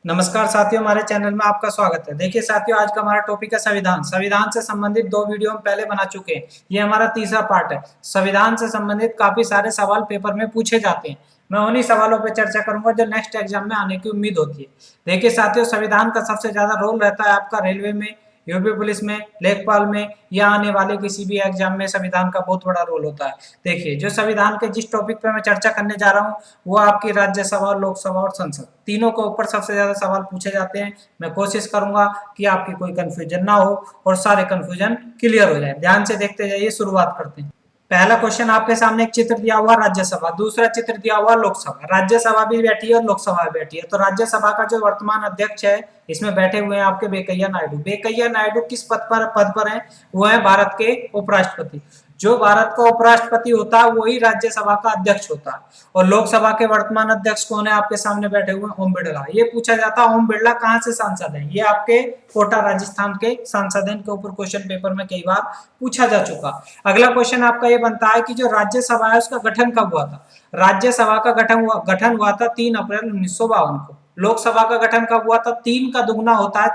नमस्कार साथियों, हमारे चैनल में आपका स्वागत है। देखिए साथियों, आज का हमारा टॉपिक है संविधान। संविधान से संबंधित दो वीडियो हम पहले बना चुके हैं। ये हमारा तीसरा पार्ट है। संविधान से संबंधित काफी सारे सवाल पेपर में पूछे जाते हैं। मैं उन्हीं सवालों पर चर्चा करूंगा जो नेक्स्ट एग्जाम में आने की उम्मीद होती है। देखिए साथियों, संविधान का सबसे ज्यादा रोल रहता है आपका रेलवे में, यूपी पुलिस में, लेखपाल में या आने वाले किसी भी एग्जाम में संविधान का बहुत बड़ा रोल होता है। देखिए, जो संविधान के जिस टॉपिक पे मैं चर्चा करने जा रहा हूँ वो आपकी राज्यसभा, लोकसभा और संसद तीनों के ऊपर सबसे ज्यादा सवाल पूछे जाते हैं। मैं कोशिश करूंगा कि आपकी कोई कंफ्यूजन ना हो और सारे कंफ्यूजन क्लियर हो जाए। ध्यान से देखते जाइए, शुरुआत करते हैं। पहला क्वेश्चन आपके सामने एक चित्र दिया हुआ राज्यसभा, दूसरा चित्र दिया हुआ लोकसभा। राज्यसभा भी बैठी है और लोकसभा भी बैठी है। तो राज्यसभा का जो वर्तमान अध्यक्ष है, इसमें बैठे हुए हैं आपके वेंकैया नायडू। वेंकैया नायडू किस पद पर हैं? वो है भारत के उपराष्ट्रपति। जो भारत का उपराष्ट्रपति होता है वही राज्यसभा का अध्यक्ष होता है। और लोकसभा के वर्तमान अध्यक्ष कौन है? आपके सामने बैठे हुए ओम बिड़ला। ये पूछा जाता है ओम बिड़ला कहाँ से सांसद है? ये आपके कोटा राजस्थान के सांसद हैं। इनके ऊपर क्वेश्चन पेपर में कई बार पूछा जा चुका। अगला क्वेश्चन आपका ये बनता है कि जो राज्यसभा है उसका गठन कब हुआ था? राज्यसभा का गठन हुआ था 3 अप्रैल 1952 को। लोकसभा का गठन कब हुआ था? 3 का दुगना होता है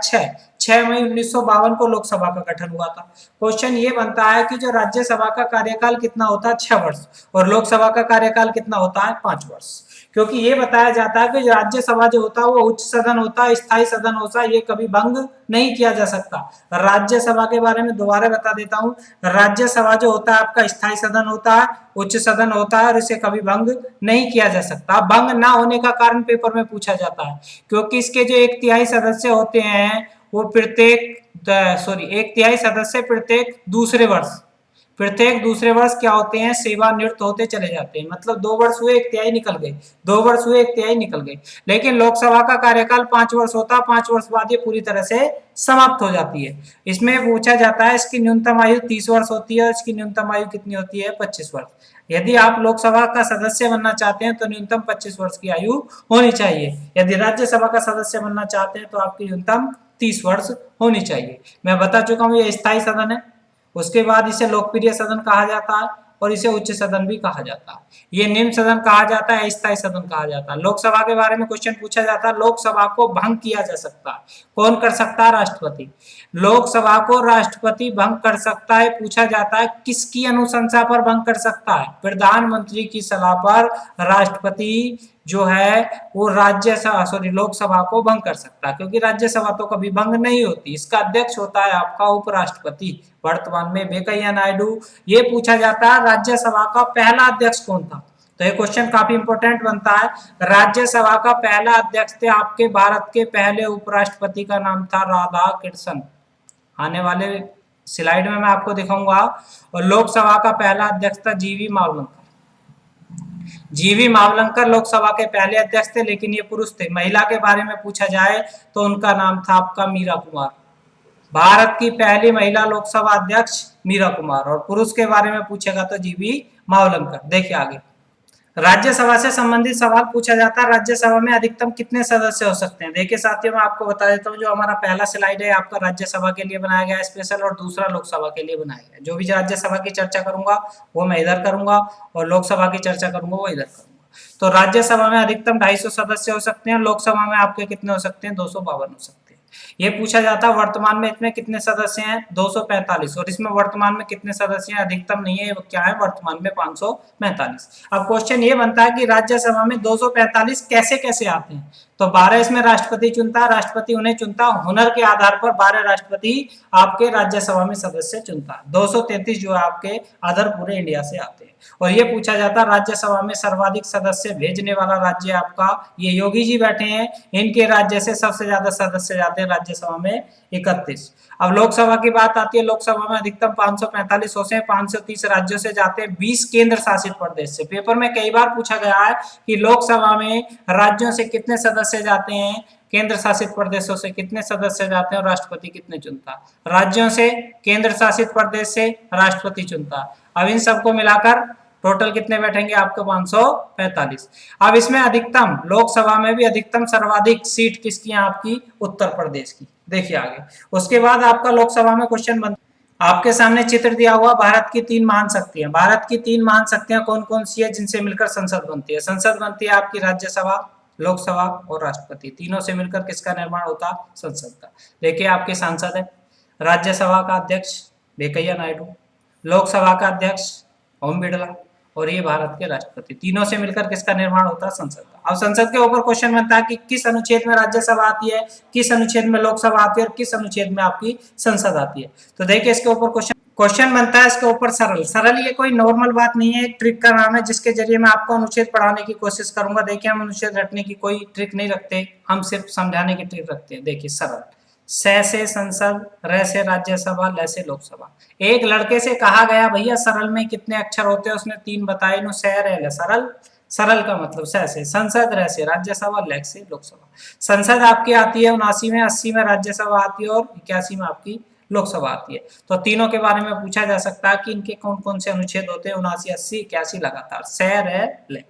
6 मई 1952 को लोकसभा का गठन हुआ था। क्वेश्चन ये बनता है कि जो राज्यसभा का कार्यकाल कितना होता है? 6 वर्ष। और लोकसभा का कार्यकाल कितना होता है? 5 वर्ष। क्योंकि ये बताया जाता है कि राज्यसभा जो होता है वो उच्च सदन होता है, स्थायी सदन होता है, ये कभी भंग नहीं किया जा सकता। राज्यसभा के बारे में दोबारा बता देता हूँ। राज्यसभा जो होता है आपका स्थायी सदन होता है, उच्च सदन होता है और इसे कभी भंग नहीं किया जा सकता। भंग ना होने का कारण पेपर में पूछा जाता है क्योंकि इसके जो 1/3 सदस्य होते हैं वो एक तिहाई सदस्य प्रत्येक दूसरे वर्ष क्या होते हैं? सेवानिवृत्त होते चले जाते हैं। मतलब 2 वर्ष हुए, 1/3 निकल गए। 2 वर्ष हुए, 1/3 निकल गए। लेकिन लोकसभा का कार्यकाल 5 वर्ष होता है। 5 वर्ष बाद ये पूरी तरह से समाप्त हो जाती है। इसमें पूछा जाता है इसकी न्यूनतम आयु 30 वर्ष होती है और इसकी न्यूनतम आयु कितनी होती है? 25 वर्ष। यदि आप लोकसभा का सदस्य बनना चाहते हैं तो न्यूनतम 25 वर्ष की आयु होनी चाहिए। यदि राज्यसभा का सदस्य बनना चाहते हैं तो आपकी न्यूनतम 30 वर्ष होनी चाहिए। मैं बता चुका हूँ ये स्थायी सदन है। उसके बाद इसे लोकप्रिय सदन कहा जाता है और इसे उच्च सदन भी कहा जाता है। ये निम्न सदन कहा जाता है, स्थायी सदन कहा जाता है। लोकसभा के बारे में क्वेश्चन पूछा जाता है। लोकसभा को भंग किया जा सकता है। कौन कर सकता है? राष्ट्रपति। लोकसभा को राष्ट्रपति भंग कर सकता है। पूछा जाता है किसकी अनुशंसा पर भंग कर सकता है? प्रधानमंत्री की सलाह पर राष्ट्रपति जो है वो लोकसभा को भंग कर सकता है, क्योंकि राज्यसभा तो कभी भंग नहीं होती। इसका अध्यक्ष होता है आपका उपराष्ट्रपति, वर्तमान में वेंकैया नायडू। ये पूछा जाता है राज्यसभा का पहला अध्यक्ष कौन था? तो ये क्वेश्चन काफी इंपॉर्टेंट बनता है। राज्यसभा का पहला अध्यक्ष थे आपके भारत के पहले उपराष्ट्रपति का नाम था राधा कृष्णन। आने वाले स्लाइड में मैं आपको दिखाऊंगा। और लोकसभा का पहला अध्यक्ष था जीवी मावलंकर। जीवी मावलंकर लोकसभा के पहले अध्यक्ष थे, लेकिन ये पुरुष थे। महिला के बारे में पूछा जाए तो उनका नाम था आपका मीरा कुमार। भारत की पहली महिला लोकसभा अध्यक्ष मीरा कुमार। और पुरुष के बारे में पूछेगा तो जीवी मावलंकर। देखिए आगे, राज्यसभा से संबंधित सवाल पूछा जाता है। राज्यसभा में अधिकतम कितने सदस्य हो सकते हैं? देखिए साथियों, मैं आपको बता देता हूँ, जो हमारा पहला स्लाइड है आपका राज्यसभा के लिए बनाया गया है स्पेशल, और दूसरा लोकसभा के लिए बनाया गया है। जो भी राज्यसभा की चर्चा करूंगा वो मैं इधर करूंगा और लोकसभा की चर्चा करूंगा वो इधर करूंगा। तो राज्यसभा में अधिकतम 250 सदस्य हो सकते हैं। लोकसभा में आपके कितने हो सकते हैं? 252 हो सकते हैं। ये पूछा जाता है वर्तमान में इसमें कितने सदस्य हैं? 245। और इसमें वर्तमान में कितने सदस्य हैं? अधिकतम नहीं है, क्या है वर्तमान में? 545। अब क्वेश्चन ये बनता है कि राज्यसभा में 245 कैसे कैसे आते हैं? तो 12 इसमें राष्ट्रपति चुनता है। राष्ट्रपति उन्हें चुनता है हुनर के आधार पर। 12 राष्ट्रपति आपके राज्यसभा में सदस्य चुनता है। 233 जो है आपके अदर पूरे इंडिया से आते हैं। और ये पूछा जाता है राज्यसभा में सर्वाधिक सदस्य भेजने वाला राज्य आपका, ये योगी जी बैठे हैं, इनके राज्य से सबसे ज्यादा सदस्य जाते हैं राज्यसभा में 31। अब लोकसभा की बात आती है। लोकसभा में अधिकतम 545 होते हैं। 530 राज्यों से जाते हैं, 20 केंद्र शासित प्रदेश से। पेपर में कई बार पूछा गया है कि लोकसभा में राज्यों से कितने सदस्य जाते हैं, केंद्र शासित प्रदेशों से कितने सदस्य जाते हैं और राष्ट्रपति कितने चुनता है? राज्यों से, केंद्र शासित प्रदेश से राष्ट्रपति चुनता है। अब इन सबको मिलाकर टोटल कितने बैठेंगे आपके? 545। अब इसमें अधिकतम, लोकसभा में भी अधिकतम सर्वाधिक सीट किसकी है आपकी? उत्तर प्रदेश की। देखिए आगे, उसके बाद आपका लोकसभा में क्वेश्चन बनता है। आपके सामने चित्र दिया हुआ भारत की 3 महान शक्तियां। भारत की 3 महान शक्तियां कौन कौन सी है जिनसे मिलकर संसद बनती है? संसद बनती है आपकी राज्यसभा, लोकसभा और राष्ट्रपति, तीनों से मिलकर किसका निर्माण होता? संसद का। देखिए आपके सांसद है, राज्यसभा का अध्यक्ष वेंकैया नायडू, लोकसभा का अध्यक्ष ओम बिरला और ये भारत के राष्ट्रपति, तीनों से मिलकर किसका निर्माण होता है? संसद का। अब संसद के ऊपर क्वेश्चन बनता है कि किस अनुच्छेद में राज्यसभा आती है, किस अनुच्छेद में लोकसभा आती है और किस अनुच्छेद में आपकी संसद आती है। तो देखिए इसके ऊपर क्वेश्चन बनता है इसके ऊपर सरल ये कोई नॉर्मल बात नहीं है, एक ट्रिक का नाम है जिसके जरिए मैं आपको अनुच्छेद पढ़ाने की कोशिश करूंगा। देखिए हम अनुच्छेद रटने की कोई ट्रिक नहीं रखते, हम सिर्फ समझाने की ट्रिक रखते हैं। देखिए सरल, से संसद, र से राज्यसभा, ल से लोकसभा। एक लड़के से कहा गया भैया सरल में कितने अक्षर होते हैं, उसने 3 बताए, नो से र सरल। सरल का मतलब से संसद, र से राज्यसभा, ल से लोकसभा। संसद आपकी आती है 79 में, 80 में राज्यसभा आती है और 81 में आपकी लोकसभा आती है। तो तीनों के बारे में पूछा जा सकता है कि इनके कौन कौन से अनुच्छेद होते हैं, 79, 80, 81 लगातार, से र ल।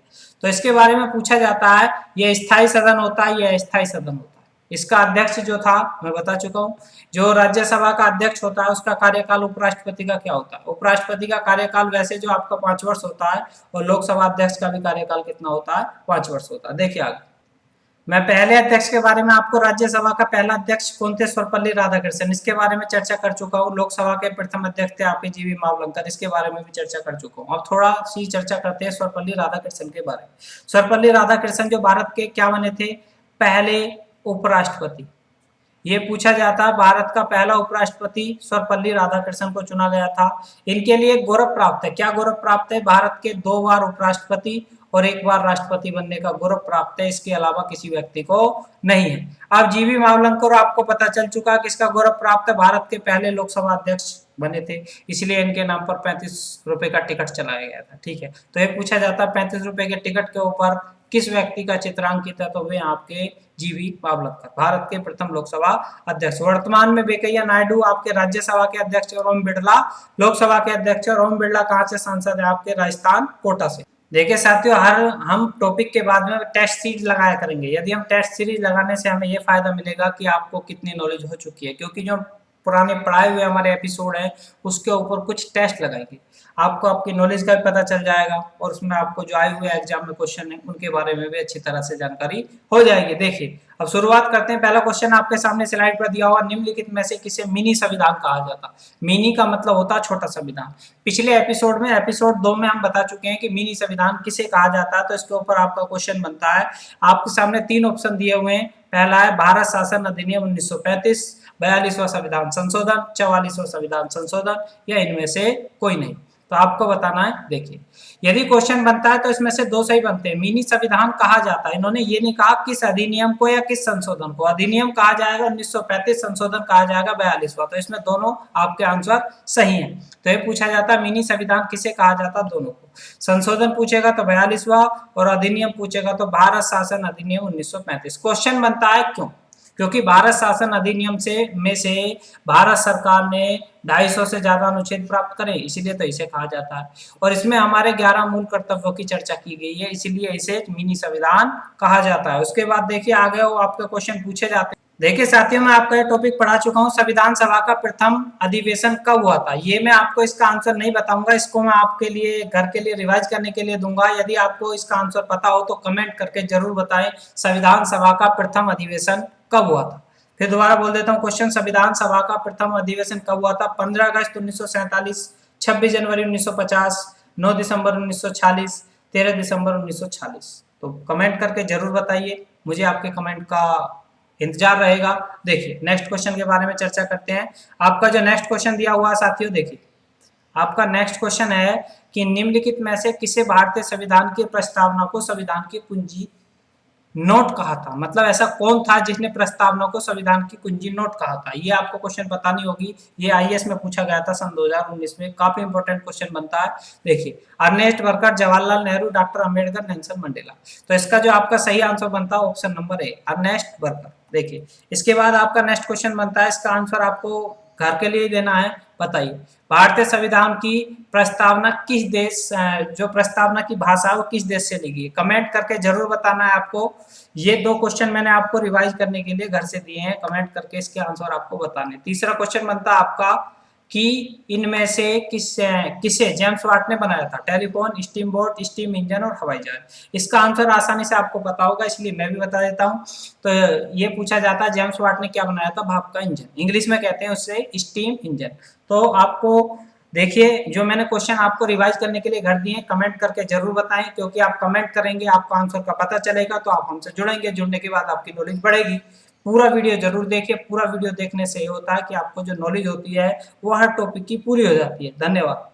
तो इसके बारे में पूछा जाता है, यह स्थायी सदन होता है, यह अस्थायी सदन होता है। इसका अध्यक्ष जो था मैं बता चुका हूं, जो राज्यसभा का अध्यक्ष होता है उसका कार्यकाल उपराष्ट्रपति का क्या होता है? उपराष्ट्रपति का कार्यकाल वैसे जो आपका 5 वर्ष होता है और लोकसभा अध्यक्ष का भी कार्यकाल कितना होता है? 5 वर्ष होता है। देखिए आगे मैं पहले अध्यक्ष के बारे में आपको, राज्यसभा का पहला अध्यक्ष कौन थे? सर्वपल्ली राधाकृष्णन, इसके बारे में चर्चा कर चुका हूँ। लोकसभा के प्रथम अध्यक्ष थे आपके जीवी मावलंकर, इसके बारे में भी चर्चा कर चुका हूँ। अब थोड़ा सी चर्चा करते हैं सर्वपल्ली राधाकृष्णन के बारे में। सर्वपल्ली राधाकृष्णन जो भारत के क्या बने थे? पहले उपराष्ट्रपति। ये पूछा जाता है भारत का पहला उपराष्ट्रपति सर्वपल्ली राधाकृष्णन को चुना गया था। इनके लिए गौरव प्राप्त है, क्या गौरव प्राप्त है? भारत के 2 बार उपराष्ट्रपति और 1 बार राष्ट्रपति बनने का गौरव प्राप्त है, इसके अलावा किसी व्यक्ति को नहीं है। अब जीवी मावलंकर आपको पता चल चुका है किसका गौरव प्राप्त है? भारत के पहले लोकसभा अध्यक्ष बने थे, इसलिए इनके नाम पर 35 रुपए का टिकट चलाया गया था। ठीक है, तो ये पूछा जाता है 35 रुपए के टिकट के ऊपर किस व्यक्ति का चित्रांकित है? तो वे आपके जीवी मावलंकर, भारत के प्रथम लोकसभा अध्यक्ष। वर्तमान में वेंकैया नायडू आपके राज्यसभा के अध्यक्ष और ओम बिरला लोकसभा के अध्यक्ष। और ओम बिरला कहाँ से सांसद है? आपके राजस्थान कोटा से। देखिए साथियों, हर हम टॉपिक के बाद में टेस्ट सीरीज लगाया करेंगे। यदि हम टेस्ट सीरीज लगाने से हमें ये फायदा मिलेगा कि आपको कितनी नॉलेज हो चुकी है, क्योंकि जो पुराने पढ़ाए हुए हमारे एपिसोड हैं उसके ऊपर कुछ टेस्ट लगाएंगे, आपको आपकी नॉलेज का भी पता चल जाएगा और उसमें आपको जो आए हुए एग्जाम में क्वेश्चन है उनके बारे में भी अच्छी तरह से जानकारी हो जाएगी। देखिए अब शुरुआत करते हैं। पहला क्वेश्चन आपके सामने स्लाइड पर दिया हुआ, निम्नलिखित में से किसे मिनी संविधान कहा जाता? मिनी का मतलब होता है छोटा संविधान। पिछले एपिसोड में, एपिसोड 2 में हम बता चुके हैं कि मिनी संविधान किसे कहा जाता है। तो इसके ऊपर आपका क्वेश्चन बनता है, आपके सामने 3 ऑप्शन दिए हुए हैं। पहला है भारत शासन अधिनियम 1935, 42वां संविधान संशोधन, 44वां संविधान संशोधन, या इनमें से कोई नहीं। तो आपको बताना है। देखिए यदि क्वेश्चन बनता है तो इसमें से 2 सही बनते हैं। मिनी संविधान कहा जाता है, इन्होंने ये नहीं कहा किस अधिनियम को या किस संशोधन को। अधिनियम कहा जाएगा 1935, संशोधन कहा जाएगा 42वां। तो इसमें दोनों आपके आंसर सही हैं। तो ये पूछा जाता है मिनी संविधान किसे कहा जाता है? दोनों को। संशोधन पूछेगा तो 42वां और अधिनियम पूछेगा तो भारत शासन अधिनियम 1935। क्वेश्चन बनता है क्यों? क्योंकि भारत शासन अधिनियम से भारत सरकार ने 250 से ज्यादा अनुच्छेद प्राप्त करे, इसीलिए तो इसे कहा जाता है। और इसमें हमारे 11 मूल कर्तव्यों की चर्चा की गई है, इसीलिए इसे मिनी संविधान कहा जाता है। उसके बाद देखिए आगे वो आपके क्वेश्चन पूछे जाते हैं। देखिए साथियों, मैं आपका ये टॉपिक पढ़ा चुका हूँ, संविधान सभा का प्रथम अधिवेशन कब हुआ था। ये मैं आपको इसका आंसर नहीं बताऊंगा, इसको मैं आपके लिए घर के लिए रिवाइज करने के लिए दूंगा। यदि आपको इसका आंसर पता हो तो कमेंट करके जरूर बताएं, संविधान सभा का प्रथम अधिवेशन कब हुआ था। फिर दोबारा बोल देता हूँ क्वेश्चन, संविधान सभा का प्रथम अधिवेशन कब हुआ था? 15 अगस्त 1947, 26 जनवरी 1950, 9 दिसंबर 1946, 13 दिसंबर 1946। तो कमेंट करके जरूर बताइए, मुझे आपके कमेंट का इंतजार रहेगा। देखिए नेक्स्ट क्वेश्चन के बारे में चर्चा करते हैं। आपका जो नेक्स्ट क्वेश्चन दिया हुआ है साथियों, देखिए आपका नेक्स्ट क्वेश्चन है कि निम्नलिखित में से किसे भारतीय संविधान की प्रस्तावना को संविधान की कुंजी नोट कहा था? मतलब ऐसा कौन था जिसने प्रस्तावना को संविधान की कुंजी नोट कहा था? ये आपको क्वेश्चन बतानी होगी। ये आईएएस में पूछा गया था सन 2019 में, काफी इंपॉर्टेंट क्वेश्चन बनता है। देखिए Ernest Barker, Jawaharlal Nehru, doctor Ambedkar, Nelson Mandela. तो इसका जो आपका सही आंसर बनता है ऑप्शन नंबर ए, अर्नेस्ट बर्कर। देखिए इसके बाद आपका नेक्स्ट क्वेश्चन बनता है, इसका आंसर आपको घर के लिए देना है। बताइए भारतीय संविधान की प्रस्तावना किस देश, जो प्रस्तावना की भाषा वो किस देश से ली गई? कमेंट करके जरूर बताना है आपको। ये 2 क्वेश्चन मैंने आपको रिवाइज करने के लिए घर से दिए हैं, कमेंट करके इसके आंसर आपको बताने। तीसरा क्वेश्चन बनता है आपका, कि इनमें से किसे जेम्स वाट ने बनाया था? Telephone, steam boat, steam engine और हवाई जहाज। इसका आंसर आसानी से आपको पता होगा, इसलिए मैं भी बता देता हूँ। तो ये पूछा जाता है जेम्स वाट ने क्या बनाया था? भाप का इंजन, इंग्लिश में कहते हैं उससे स्टीम इंजन। तो आपको देखिए, जो मैंने क्वेश्चन आपको रिवाइज करने के लिए घर दिए, कमेंट करके जरूर बताएं, क्योंकि आप कमेंट करेंगे आपको आंसर का पता चलेगा, तो आप हमसे जुड़ेंगे, जुड़ने के बाद आपकी नॉलेज बढ़ेगी। पूरा वीडियो जरूर देखिए, पूरा वीडियो देखने से ये होता है कि आपको जो नॉलेज होती है वो हर टॉपिक की पूरी हो जाती है। धन्यवाद।